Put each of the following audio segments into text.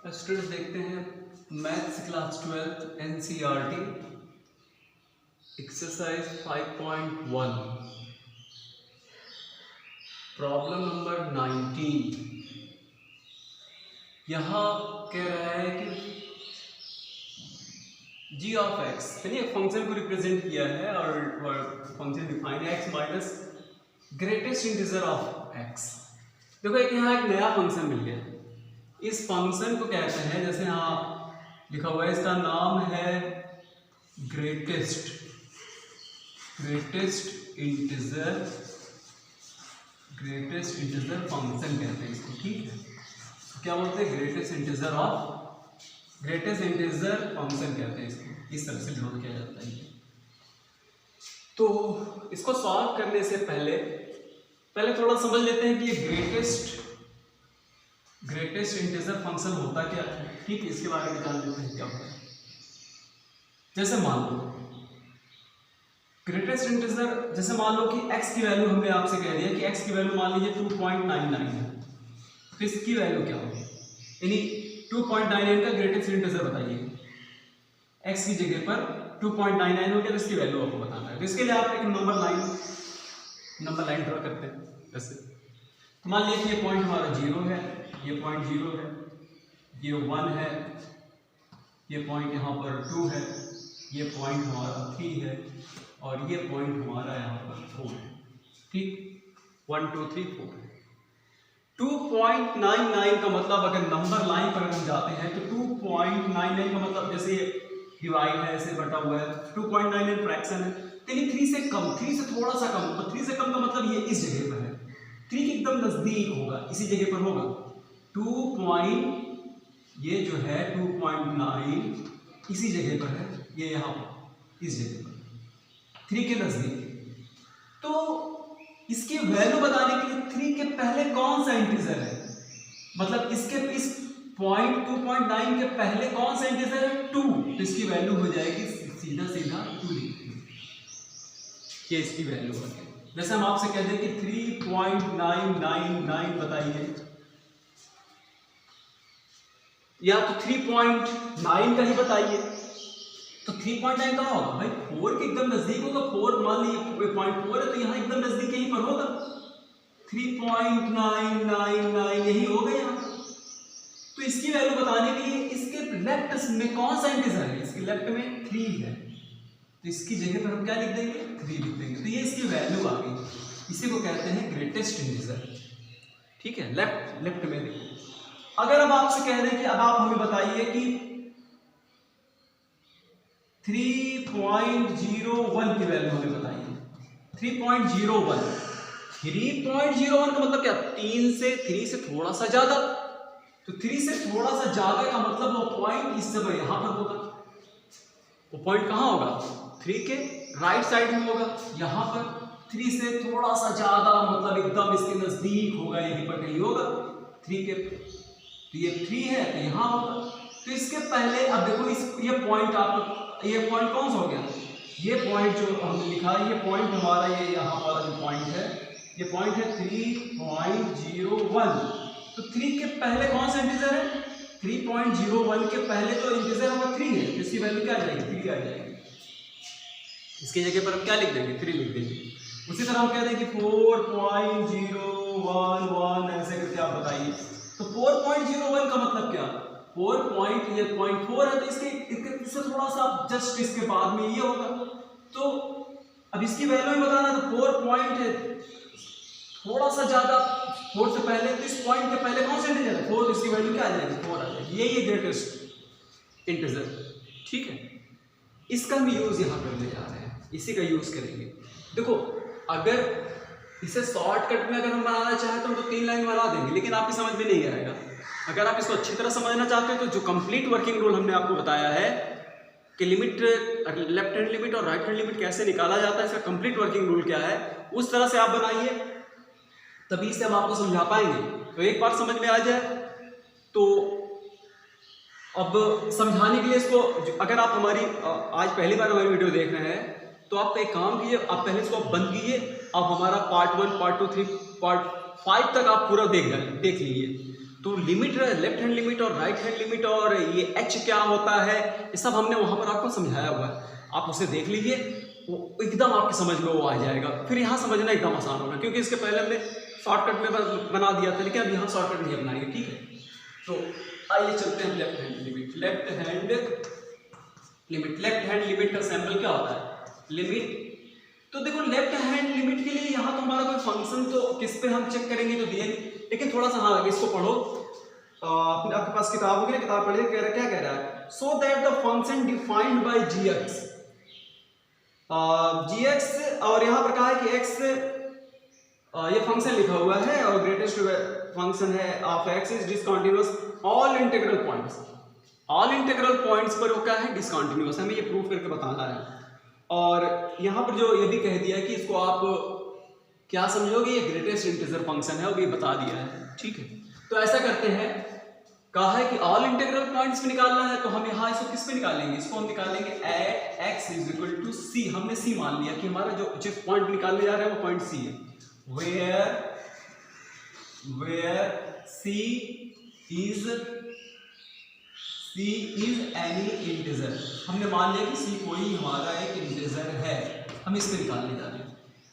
Students देखते हैं maths class 12 NCERT exercise 5.1 problem number 19। यहाँ कह रहा है कि जी ऑफ एक्स यानी एक फंक्शन को रिप्रेजेंट किया है और फंक्शन डिफाइन है x minus greatest integer of x. देखो एक यहाँ एक नया फंक्शन मिल गया। इस फंक्शन को कहते हैं, जैसे यहाँ लिखा हुआ है, इसका नाम है ग्रेटेस्ट इंटीजर फंक्शन कहते हैं इसको। ठीक है, तो क्या बोलते हैं? ग्रेटेस्ट इंटीजर फंक्शन कहते हैं इसको। इस तरह से डिनोट किया जाता है। तो इसको सॉल्व करने से पहले थोड़ा समझ लेते हैं कि ये ग्रेटेस्ट इंटीजर फंक्शन होता क्या है। ठीक है, इसके बारे में जान लेते हैं क्या होता है। जैसे मान लो ग्रेटेस्ट इंटीजर, जैसे मान लो कि x की वैल्यू हमने आपसे कह दिया कि x की वैल्यू मान लीजिए 2.99 है, तो इसकी वैल्यू क्या होगी? यानी 2.99 का ग्रेटेस्ट इंटीजर बताइए। x की जगह पर 2.99 हो गया, तो इसकी वैल्यू आपको बताना है। तो इसके लिए आप एक नंबर लाइन ड्रॉ करते हैं। जैसे मान लीजिए कि ये पॉइंट हमारा 0 है, ये पॉइंट 0 है, ये 1 है, ये पॉइंट यहाँ पर 2 है, ये पॉइंट हमारा 3 है और ये पॉइंट हमारा यहाँ पर 4 है। ठीक, 1 2 3 4 है। 2.99 का मतलब अगर नंबर लाइन पर हम जाते हैं तो 2.99 का मतलब जैसे डिवाइड है, ऐसे बटा हुआ है, 2.99 फ्रैक्शन है, यानी 3 से कम, 3 से थोड़ा सा कम। तो 3 से कम का मतलब ये इस जगह पर है, 3 के एकदम नजदीक होगा, इसी जगह पर होगा। 2. जो है 2.9 इसी जगह पर है, ये यहाँ पर इस जगह पर 3 के नजदीक। तो इसकी वैल्यू बताने के लिए 3 के पहले कौन सा इंटीजर है, मतलब इस पॉइंट 2.9 के पहले कौन सा इंटीजर है? 2। तो इसकी वैल्यू हो जाएगी सीधा 2 लिखते हैं, ये इसकी वैल्यू है। जैसे हम आपसे कहते हैं कि 3.999 बताइए, या तो 3.9 का ही बताइए। तो 3.9 कहाँ होगा भाई? 4 के एकदम नजदीक होगा। 4 मान लीजिए पॉइंट 4 है, तो यहाँ एकदम नजदीक यहीं पर होगा। 3.999 यही होगा यहाँ। तो इसकी वैल्यू बताने के लिए इसके लेफ्ट में कौन सा इंटीजर है? इसके लेफ्ट में 3 है, तो इसकी जगह पर हम क्या लिख देंगे? 3 लिख देंगे। तो ये इसकी वैल्यू आ गई। इसी को कहते हैं ग्रेटेस्ट इंटीजर। ठीक है, लेफ्ट में देखो। अगर अब आपसे कह दें कि अब आप हमें बताइए कि 3.01 की वैल्यू हमें बताइए। 3.01 का मतलब क्या? 3 से थोड़ा सा ज्यादा। तो 3 से थोड़ा सा ज्यादा का मतलब वो पॉइंट इस समय यहां पर होगा। वो पॉइंट कहां होगा? 3 के राइट साइड में होगा, यहां पर। 3 से थोड़ा सा ज्यादा मतलब एकदम इसके नजदीक होगा, यहीं पर कहीं होगा 3 के। तो ये 3 है तो यहां होगा। तो इसके पहले अब देखो ये पॉइंट कौन सा हो गया? ये पॉइंट जो हमने लिखा है, ये पॉइंट हमारा ये यहाँ वाला जो पॉइंट है, ये पॉइंट है 3.01। तो 3 के पहले कौन सा इंटीजर है? 3.01 के पहले तो इंटीजर हमारा 3 है, इसकी वैल्यू क्या आ जाएगी? 3 आ जाएगी। इसकी जगह पर हम क्या लिख देंगे? 3 लिख देंगे। उसी तरह हम कहते हैं कि 4.011 ऐसे करके आप बताइए। तो 4.01 का मतलब क्या? 4 है, तो इससे थोड़ा सा जस्ट इसके बाद में ये होगा। तो अब इसकी वैल्यू ही बताना, तो 4 पॉइंट है, थोड़ा सा ज्यादा 4 से पहले। तो इस पॉइंट के पहले कौन सा इंटीजर है? 4। तो इसकी वैल्यू क्या आ जाएगी? 4 आ जाएगी। ये ग्रेटेस्ट इंटीजर। ठीक है, इसका भी यूज यहाँ करने जा रहे हैं, इसी का यूज करेंगे। देखो अगर इसे शॉर्टकट में अगर हम बनाना चाहें तो हम 3 लाइन बना देंगे, लेकिन आपकी समझ में नहीं आएगा। अगर आप इसको अच्छी तरह समझना चाहते हैं तो जो कंप्लीट वर्किंग रूल हमने आपको बताया है कि लिमिट, लेफ्ट हैंड लिमिट और राइट हैंड लिमिट कैसे निकाला जाता है, इसका कंप्लीट वर्किंग रूल क्या है, उस तरह से आप बनाइए, तभी से हम आपको समझा पाएंगे। तो एक बार समझ में आ जाए तो अब समझाने के लिए इसको, अगर आप हमारी आज पहली बार हमारी वीडियो देख रहे हैं तो आप एक काम कीजिए, आप पहले इसको बंद कीजिए। आप हमारा पार्ट 1, पार्ट 2, 3, पार्ट 5 तक आप पूरा देख लीजिए। तो लिमिट, लेफ्ट हैंड लिमिट और राइट हैंड लिमिट और ये एच क्या होता है, ये सब हमने वहां पर आपको समझाया हुआ है, आप उसे देख लीजिए, वो एकदम आपकी समझ में वो आ जाएगा। फिर यहाँ समझना एकदम आसान होगा, क्योंकि इसके पहले हमने शॉर्टकट में बना दिया था, लेकिन अब यहाँ शॉर्टकट नहीं अपनाएंगे, ठीक है। तो आइए चलते हैं left hand limit. Left hand limit, left hand limit का सैंपल क्या होता है, लिमिट। तो देखो लेफ्ट हैंड लिमिट के लिए यहाँ तो हमारा कोई फंक्शन तो किस पे हम चेक करेंगे तो दिए नहीं, लेकिन थोड़ा सा हाँ इसको पढ़ो, आपके पास किताब होगी ना, किताब पढ़िए, क्या कह रहा है, so that the function defined by gx, gx, और यहाँ पर कहा है कि x, ये फंक्शन लिखा हुआ है और ग्रेटेस्ट फंक्शन है of x is discontinuous all integral points, all integral points पर वो क्या है, डिसकंटीन्यूअस, हमें ये प्रूव करके बताना है। और यहाँ पर जो ये भी कह दिया है कि इसको आप क्या समझोगे, ये ग्रेटेस्ट इंटीजर फंक्शन है, वो भी बता दिया है, ठीक है। तो ऐसा करते हैं, कहा है कि ऑल इंटीग्रल पॉइंट्स पे निकालना है, तो हम यहाँ इसको किस पे निकालेंगे, इसको हम निकालेंगे at x is equal to c, हमने c मान लिया कि हमारा जो जिस पॉइंट निकालने जा रहे हैं वो पॉइंट c है, where c is any integer, हमने मान लिया कि c कोई हमारा एक इंटीजर है, हम इस पे निकालने जा रहे हैं।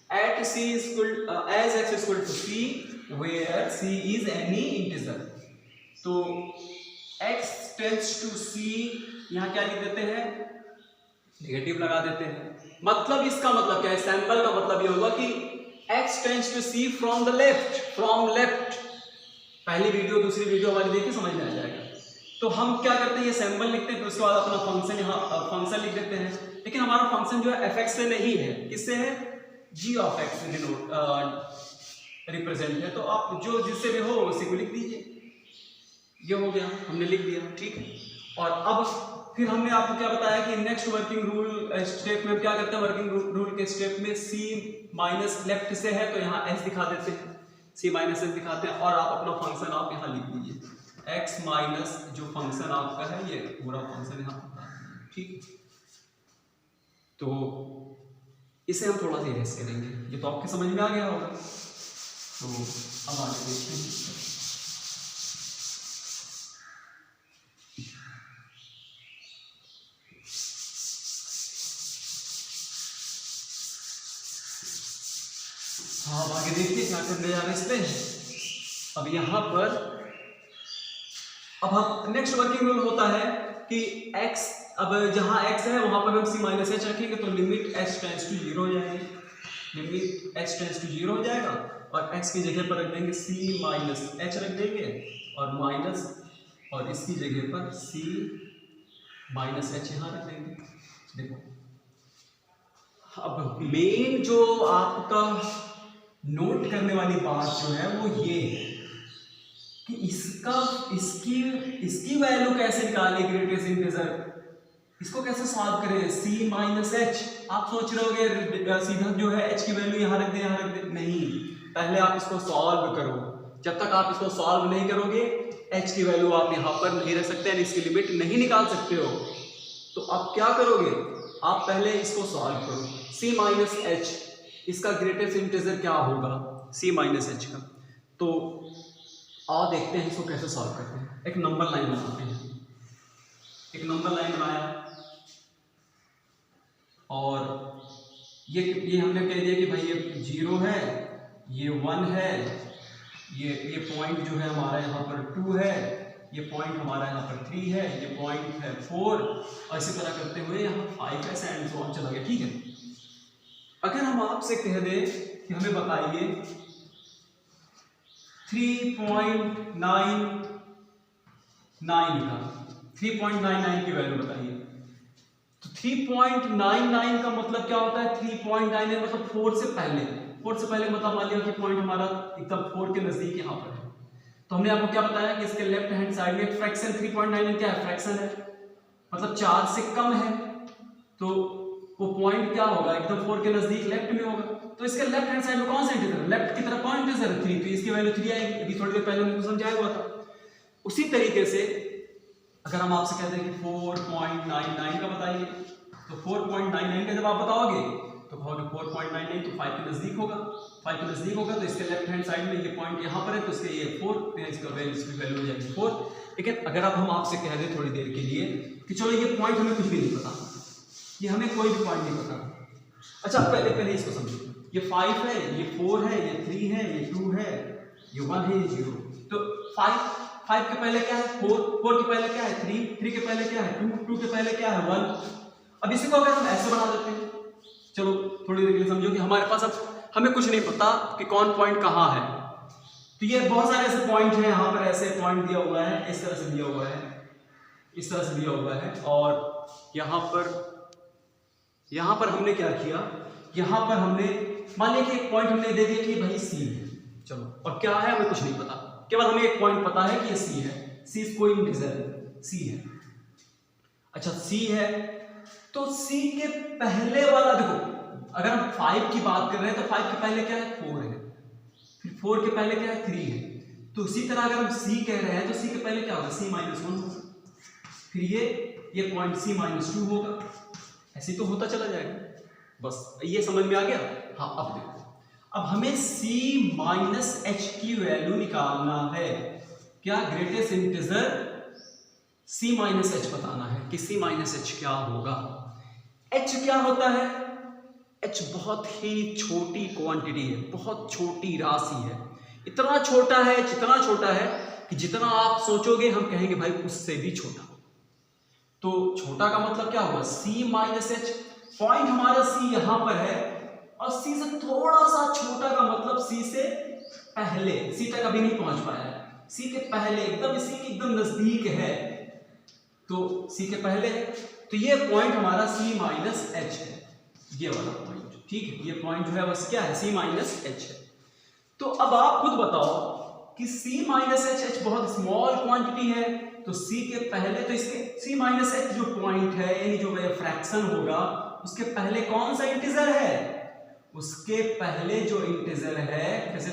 At c is equal as x is equal to c where c is any integer, तो x tends to c, यहाँ क्या लिख देते हैं, नेगेटिव लगा देते हैं। मतलब इसका मतलब क्या है, सैंपल का मतलब ये होगा कि x tends to c from the left, from left, पहली वीडियो दूसरी वीडियो हमारी देखिए समझ में आ जाएगा। तो हम क्या करते हैं, ये सैंपल लिखते हैं, फिर उसके बाद अपना फंक्शन यहाँ फंक्शन लिख देते हैं, लेकिन हमारा फंक्शन जो है fx से नहीं है, किससे है, g ऑफ x रिप्रेजेंट है, तो आप जो जिससे भी हो उसी को लिख दीजिए, ये हो गया, हमने लिख दिया, ठीक है। और अब फिर हमने आपको क्या बताया कि नेक्स्ट वर्किंग रूल स्टेप में क्या करते हैं, वर्किंग रूल के स्टेप में c माइनस लेफ्ट से है तो यहाँ s दिखा देते हैं, c माइनस s दिखाते हैं, और आप अपना फंक्शन आप यहाँ लिख दीजिए, x माइनस जो फंक्शन आपका है ये पूरा फंक्शन यहाँ पर, ठीक है। तो इसे हम थोड़ा सा इरेज करेंगे, ये तो आपके समझ में आ गया होगा। तो अब आगे देखते हैं, हाँ आगे देखिए क्या करने जा रहे हैं इस पे। अब यहाँ पर अब हम नेक्स्ट वर्किंग रूल होता है कि x, अब जहाँ x है वहां पर हम c माइनस एच रखेंगे, तो लिमिट h टेंड्स टू 0 हो जाएगी, लिमिट h टेंड्स टू 0 हो जाएगा, और x की जगह पर रख देंगे c माइनस एच रख देंगे, और माइनस, और इसकी जगह पर c माइनस एच यहाँ रख देंगे। देखो अब मेन जो आपका नोट करने वाली बात जो है वो ये है कि इसकी वैल्यू कैसे निकाले, ग्रेटेस्ट इंटीजर, इसको कैसे सॉल्व करें, c माइनस एच। आप सोच रहे होगे सीधा जो है h की वैल्यू यहाँ रख दे, यहाँ रख दे, नहीं, पहले आप इसको सॉल्व करो, जब तक आप इसको सॉल्व नहीं करोगे h की वैल्यू आप यहाँ पर नहीं रख सकते, इसकी लिमिट नहीं निकाल सकते हो। तो आप क्या करोगे, आप पहले इसको सॉल्व करो, c माइनस एच, इसका ग्रेटेस्ट इंटीजर क्या होगा, c माइनस एच का। तो आओ देखते हैं इसको कैसे सॉल्व करते हैं। एक नंबर लाइन बनाते हैं, एक नंबर लाइन बनाया, और ये हमने कह दिया कि भाई ये 0 है, ये 1 है, ये पॉइंट जो है हमारा यहाँ पर 2 है, ये पॉइंट हमारा यहाँ पर 3 है, ये पॉइंट है 4, और इसी तरह करते हुए यहाँ 5 है, एंड सो ऑन चला गया, ठीक है। अगर हम आपसे कह दें कि हमें बताइए 3.99 की वैल्यू बताइए, तो 3.99 का मतलब क्या होता है, 3.99 मतलब 4 से पहले मतलब मान लिया कि पॉइंट हमारा एकदम 4 के नजदीक यहाँ पर है। तो हमने आपको क्या बताया कि इसके लेफ्ट हैंड साइड में फ्रैक्शन 3.99 क्या है, फ्रैक्शन है, मतलब 4 से कम है, तो वो पॉइंट क्या होगा, एकदम 4 के नजदीक लेफ्ट में होगा। तो इसके लेफ्ट हैंड साइड में कौन सा इंटीजर, लेफ्ट की तरफ कौन इंटीजर है, 3, तो इसकी वैल्यू 3 आएगी, अभी थोड़ी देर पहले हमने समझाया हुआ था। उसी तरीके से अगर हम आपसे कहते हैं कि 4.99 का बताइए, तो 4.99 का जब आप बताओगे तो कहोगे 4.99 तो 5 के नजदीक होगा, 5 के नजदीक होगा तो इसके लेफ्ट हैंड साइड में ये पॉइंट यहाँ पर है तो इसके ये 4, तो इसका वैल्यू हो जाएगी 4। लेकिन अगर अब हम आपसे कह दें थोड़ी देर के लिए कि चलो ये पॉइंट हमें कुछ भी नहीं पता, ये हमें कोई भी पॉइंट नहीं पता, अच्छा पहले इसको समझो, ये 5 है, ये 4 है, ये 3 है, ये 2 है, ये 1 है, ये 0। तो 5 के पहले क्या है 4 के पहले क्या है 3 के पहले क्या है 2 के पहले क्या है 1। अब इसी को अगर हम ऐसे बना देते हैं, चलो थोड़ी देर के लिए समझो कि हमारे पास अब हमें कुछ नहीं पता कि कौन पॉइंट कहाँ है, तो ये बहुत सारे ऐसे पॉइंट हैं, यहाँ पर ऐसे पॉइंट दिया हुआ है, इस तरह से दिया हुआ है, इस तरह से दिया हुआ है, और यहाँ पर हमने क्या किया, यहाँ पर हमने मान लिया कि एक पॉइंट हमने दे दिया कि भाई सी है, चलो और क्या है हमें कुछ नहीं पता, केवल हमें एक पॉइंट पता है कि ये सी है, सी कोई इंटीजर है, सी है। अच्छा सी है तो सी के पहले वाला देखो, अगर हम 5 की बात कर रहे हैं तो 5 के पहले क्या है 4 है, फिर 4 के पहले क्या है 3 है, तो इसी तरह अगर हम सी कह रहे हैं तो सी के पहले क्या होगा C-1 होगा, फिर ये पॉइंट C-2 होगा, ऐसे तो होता चला जाएगा। बस ये समझ में आ गया। हाँ अब देखो, अब हमें C-H की वैल्यू निकालना है, क्या ग्रेटेस्ट इंटीजर C-H बताना है कि C-H क्या होगा। H क्या होता है, H बहुत ही छोटी क्वांटिटी है, बहुत छोटी राशि है, इतना छोटा है कि जितना आप सोचोगे हम कहेंगे भाई उससे भी छोटा। तो छोटा का मतलब क्या हुआ C-H, पॉइंट हमारा C यहां पर है और C से थोड़ा सा छोटा का मतलब C से पहले, C तक अभी नहीं पहुंच पाया है, C के पहले एकदम C के एकदम नजदीक है, तो C के पहले है, तो ये पॉइंट हमारा C-H है, ये वाला पॉइंट, ठीक है, ये पॉइंट जो है बस क्या है C-H है। तो अब आप खुद बताओ कि C-H बहुत स्मॉल क्वांटिटी है, तो C के पहले तो इसके C-H जो पॉइंट है यानी जो फ्रैक्शन होगा उसके पहले कौन सा इंटीजर है, उसके पहले जो इंटीजर है जैसे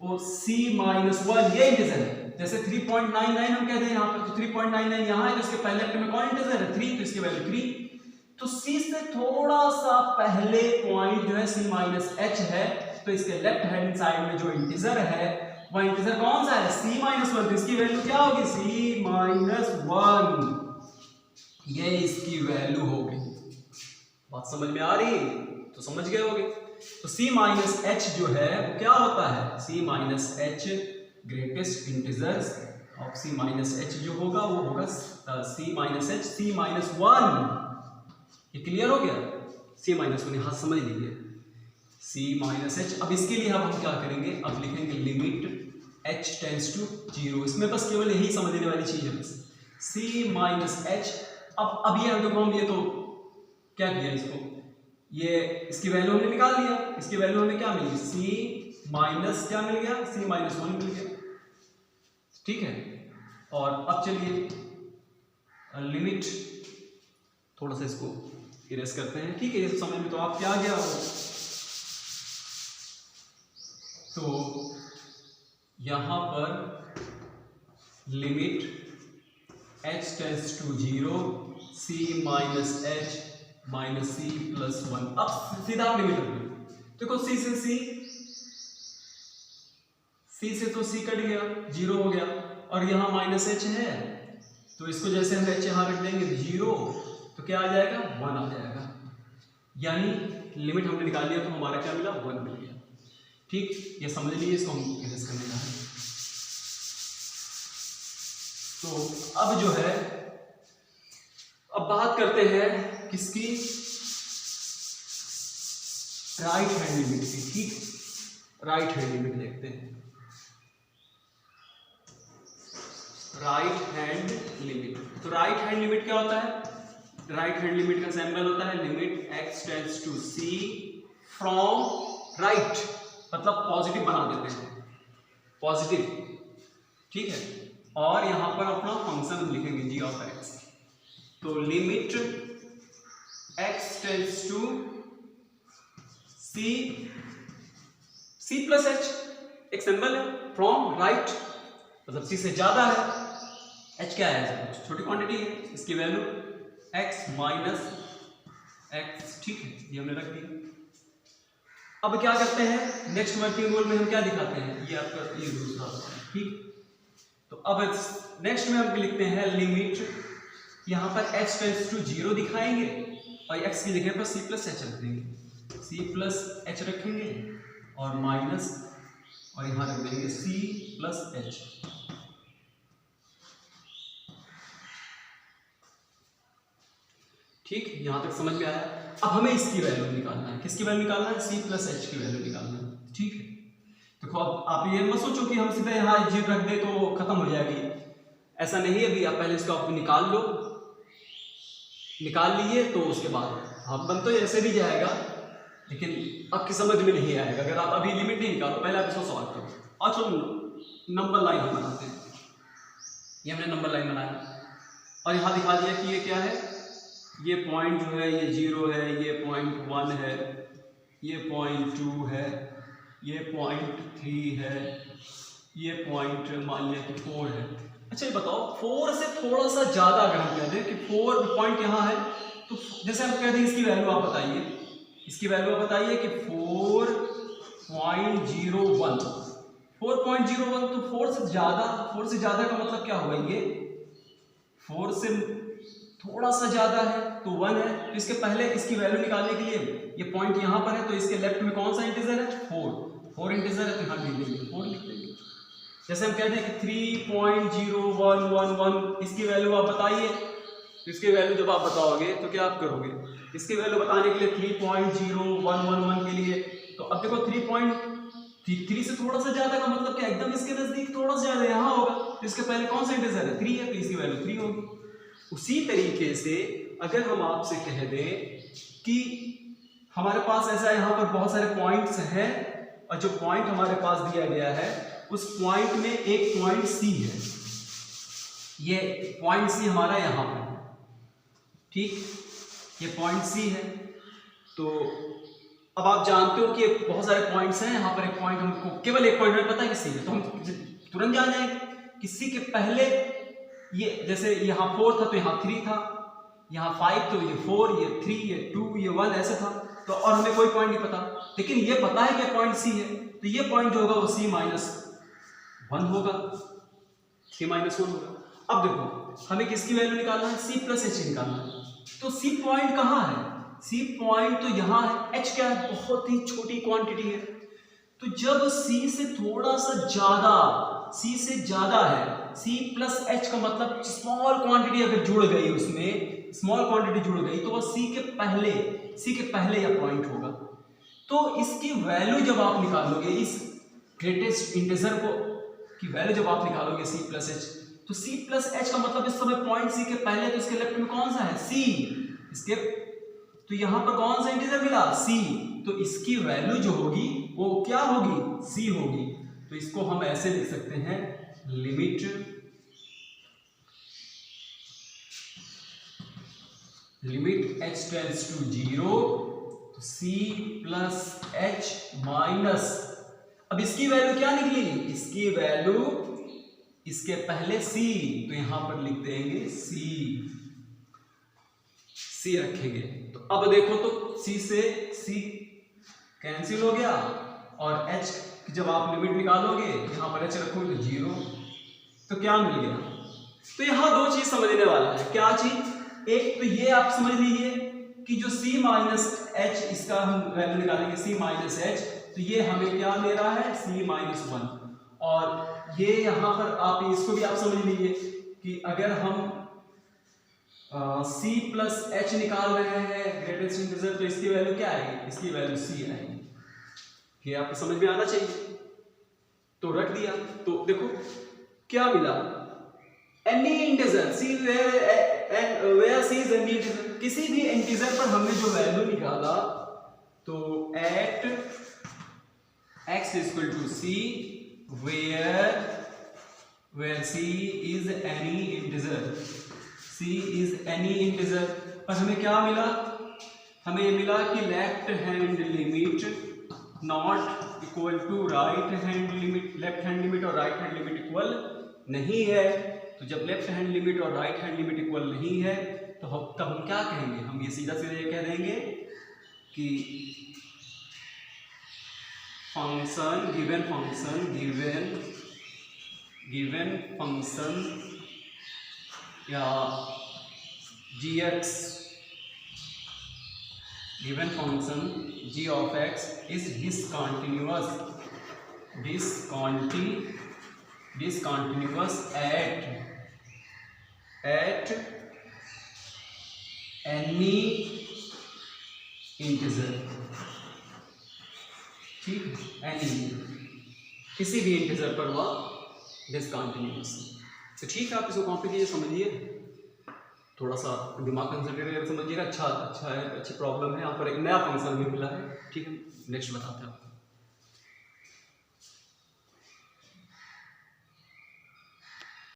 वो C-1 ये इंटीजर है, जैसे 3.99 हम कहते हैं यहाँ पर, तो 3.99 यहाँ है तो इसके पहले में कौन इंटीजर है 3, तो इसकी वैल्यू 3, तो C से थोड़ा सा पहले पॉइंट जो है C-H है, तो इसके लेफ्ट हैंड साइड में जो इंटीजर है वह इंटीजर कौन सा है C-1, तो इसकी वैल्यू क्या होगी C-1, ये इसकी वैल्यू होगी। बात समझ में आ रही, तो समझ गए होगे। तो C-H जो है वो क्या होता है, C-H greatest integer of C-H जो होगा वो होगा C-H C-1, ये क्लियर हो गया, C-1 हाथ समझ लीजिए C-H। अब इसके लिए हम क्या करेंगे, अब लिखेंगे लिमिट h टेंड्स टू 0, इसमें बस केवल यही समझने वाली चीज है बस C-H। अब ये देखो हम ये तो क्या किया, इसको ये इसकी वैल्यू हमने निकाल लिया, इसकी वैल्यू हमें क्या मिली C- क्या मिल गया C-1 मिल गया, ठीक है। और अब चलिए लिमिट थोड़ा सा इसको इरेज करते हैं, ठीक है, ये समझ में तो आप क्या गया हो। तो यहां पर limit h tends to 0 C-H minus C+1, अब सीधा आप लिमिट रखो, देखो C से तो C कट गया 0 हो गया, और यहाँ -H है तो इसको जैसे हम H यहाँ रख देंगे 0 तो क्या आ जाएगा 1 आ जाएगा, यानी लिमिट हमने निकाल लिया तो हमारा क्या मिला 1 मिल गया, ठीक, ये समझ लीजिए, इसको हम इरेज करने का है। तो अब जो है अब बात करते हैं किसकी, राइट हैंड लिमिट की, ठीक, राइट हैंड लिमिट देखते हैं, राइट हैंड लिमिट। तो राइट हैंड लिमिट क्या होता है, राइट हैंड लिमिट का सिंबल होता है limit x tends to C from right, मतलब पॉजिटिव बना देते हैं, पॉजिटिव, ठीक है, और यहां पर अपना फंक्शन लिखेंगे g ऑफ x, तो limit x tends to C plus h एक सिंबल है, फ्रॉम राइट मतलब C से ज्यादा है, h क्या है छोटी क्वांटिटी है, इसकी वैल्यू x माइनस x, ठीक है, ये हमने रख दी। अब क्या करते हैं, नेक्स्ट वर्किंग रूल में हम क्या दिखाते हैं, ये आपका ये दूसरा, ठीक। तो अब नेक्स्ट में हम लिखते हैं लिमिट, यहाँ पर h टेंड्स टू 0 दिखाएंगे और x की जगह पर c प्लस एच रख देंगे, c प्लस एच रखेंगे और माइनस, और यहाँ रख देंगे c प्लस एच। ठीक, यहां तक समझ में आया। अब हमें इसकी वैल्यू निकालना है, किसकी वैल्यू निकालना है, c प्लस एच की वैल्यू निकालना है। ठीक है, देखो अब आप ये मत सोचो कि हम सीधे यहाँ जीरो रख दे तो खत्म हो जाएगी, ऐसा नहीं है। अभी आप पहले इसको आप निकाल लो, निकाल लिए तो उसके बाद आप बन तो ऐसे भी जाएगा, लेकिन आपकी समझ में नहीं आएगा अगर आप अभी लिमिट नहीं निकालो, पहले आप इसको सॉल्व करो। और चलो नंबर लाइन हम बनाते हैं, ये हमने नंबर लाइन बनाया और यहाँ दिखा दिया कि ये क्या है, ये पॉइंट जो है ये 0 है, ये पॉइंट 1 है, ये पॉइंट 2 है, ये पॉइंट 3 है, ये पॉइंट मान लिया कि 4 है। अच्छा ये बताओ 4 से थोड़ा सा ज्यादा अगर हम कह दें कि 4 पॉइंट यहाँ है, तो जैसे हम कह दें इसकी वैल्यू आप बताइए, इसकी वैल्यू आप बताइए कि 4.01, 4.01, तो 4 से ज्यादा का मतलब क्या होगा, ये 4 से थोड़ा सा ज्यादा है तो 1 है, तो इसके पहले इसकी वैल्यू निकालने के लिए ये पॉइंट यहाँ पर है, तो इसके लेफ्ट में कौन सा इंटीजर है, 4 इंटीजर है, तो यहाँ लिख देंगे 4 लिख देंगे। जैसे हम कहते हैं कि 3.0111, इसकी वैल्यू आप बताइए, तो इसकी वैल्यू जब आप बताओगे तो क्या आप करोगे, इसकी वैल्यू बताने के लिए 3.0111 के लिए, तो अब देखो 3 से थोड़ा सा ज्यादा का मतलब क्या, एकदम इसके नजदीक थोड़ा सा ज्यादा यहाँ होगा, तो इसके पहले कौन सा इंटीजर है, 3 है, तो इसकी वैल्यू 3 होगी। उसी तरीके से अगर हम आपसे कह दें कि हमारे पास ऐसा यहाँ पर बहुत सारे पॉइंट्स हैं और जो पॉइंट हमारे पास दिया गया है उस पॉइंट में एक पॉइंट सी है, ये पॉइंट सी हमारा यहाँ पर है, ठीक, ये पॉइंट सी है। तो अब आप जानते हो कि बहुत सारे पॉइंट्स हैं, यहाँ पर एक पॉइंट हमको केवल एक पॉइंट हमें पता है कि सी है, तो हम तुरंत जान जाएंगे कि सी के पहले ये, जैसे यहाँ 4 था तो यहाँ 3 था, यहाँ 5 तो ये 4, ये 3, ये 2, ये 1 ऐसे था, तो और हमें कोई पॉइंट नहीं पता, लेकिन ये पता है कि पॉइंट सी है, तो ये पॉइंट जो होगा वो c माइनस 1 होगा, c माइनस 1 होगा। अब देखो हमें किसकी वैल्यू निकालना है, c प्लस एच निकालना है, तो c पॉइंट कहाँ है, c पॉइंट तो यहाँ है, h क्या है, बहुत ही छोटी क्वांटिटी है, तो जब c से थोड़ा सा ज्यादा, c से ज्यादा है, c प्लस एच का मतलब स्मॉल क्वांटिटी अगर जुड़ गई, उसमें स्मॉल क्वांटिटी जुड़ गई तो वह c के पहले यह पॉइंट होगा। तो इसकी वैल्यू जब आप निकालोगे, इस ग्रेटेस्ट इंटीजर को की वैल्यू जब आप निकालोगे c प्लस एच, तो c प्लस एच का मतलब इस समय पॉइंट c के पहले, तो इसके लेफ्ट में कौन सा है, c, इसके, तो यहां पर कौन सा इंटीजर मिला, c, तो इसकी वैल्यू जो होगी वो क्या होगी, c होगी। तो इसको हम ऐसे लिख सकते हैं, लिमिट h टेंड्स टू 0, तो c प्लस एच माइनस, अब इसकी वैल्यू क्या निकली, इसकी वैल्यू इसके पहले c, तो यहां पर लिख देंगे c रखेंगे। तो अब देखो तो c से c कैंसिल हो गया और h जब आप लिमिट निकालोगे यहां पर h रखोगे तो 0, तो क्या मिल गया। तो यहां दो चीज समझने वाला है, क्या चीज, एक तो ये आप समझ लीजिए कि जो c माइनस एच, इसका हम वैल्यू निकालेंगे c माइनस एच, तो ये हमें क्या दे रहा है, c माइनस 1, और ये यहाँ पर आप इसको भी आप समझ लीजिए कि अगर हम c प्लस एच निकाल रहे हैं ग्रेटेस्ट इंटीजर, तो इसकी वैल्यू क्या आएगी, इसकी वैल्यू c आएगी। ये आपको समझ में आना चाहिए, तो रख दिया। तो देखो क्या मिला, any integer c where c is any integer, किसी भी इंटीजर पर हमने जो वैल्यू निकाला, तो at x equal to c where c is any integer, c is any integer, पर हमें क्या मिला, हमें ये मिला कि left hand limit not equal to right hand limit, left hand limit और राइट हैंड लिमिट इक्वल नहीं है। तो जब लेफ्ट हैंड लिमिट और राइट हैंड लिमिट इक्वल नहीं है तो तब हम क्या कहेंगे, हम ये सीधा सीधा ये कह देंगे कि फंक्शन गिवन फंक्शन या gx given function g of x is discontinuous at any integer, ठीक, एनी किसी भी इंटीजर पर वह डिसकंटिन्यूअस। तो ठीक है, आप इसको कॉपी कीजिए, समझिए, थोड़ा सा दिमाग कंसंट्रेट करके समझिएगा। अच्छा है, अच्छी प्रॉब्लम है, यहाँ पर एक नया फंक्शन भी मिला है। ठीक है, नेक्स्ट बताते हैं।